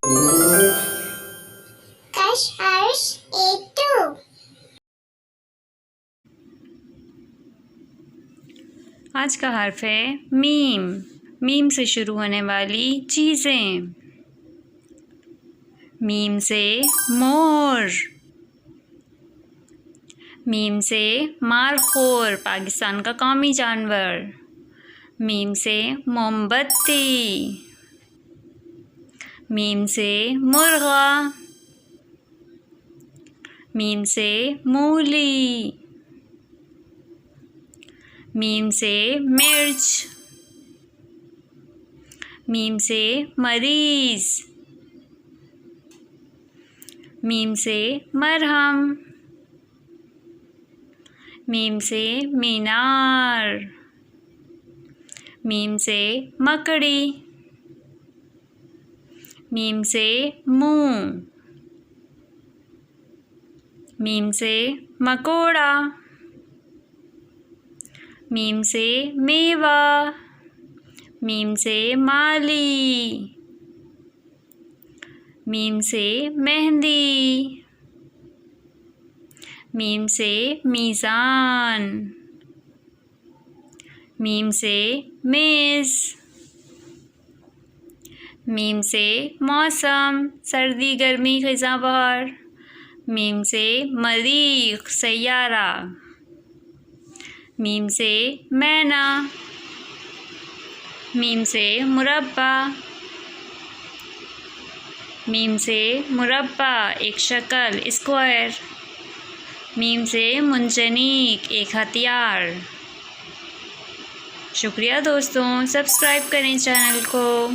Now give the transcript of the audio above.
कश अर्श एटू। आज का हर्फ है मीम। मीम से शुरू होने वाली चीज़ें। मीम से मोर। मीम से मारखोर, पाकिस्तान का कौमी जानवर। मीम से मोमबत्ती। मीम से मुर्गा। मीम से मूली। मीम से मिर्च। मीम से मरीज़। मीम से मरहम। मीम से मीनार। मीम से मकड़ी। मीम से मुंह। मीम से मकोड़ा। मीम से मेवा। मीम से माली। मीम से मेहंदी। मीम से मीज़ान। मीम से मेज़। मीम से मौसम, सर्दी गर्मी ख़ज़ां बहार। मीम से मरीख़, सैयारा। मीम से मेना। मीम से मुरब्बा। मीम से मुरब्बा, एक शक्ल, स्क्वायर। मीम से मुंजनेeq, एक हथियार। शुक्रिया दोस्तों, सब्सक्राइब करें चैनल को।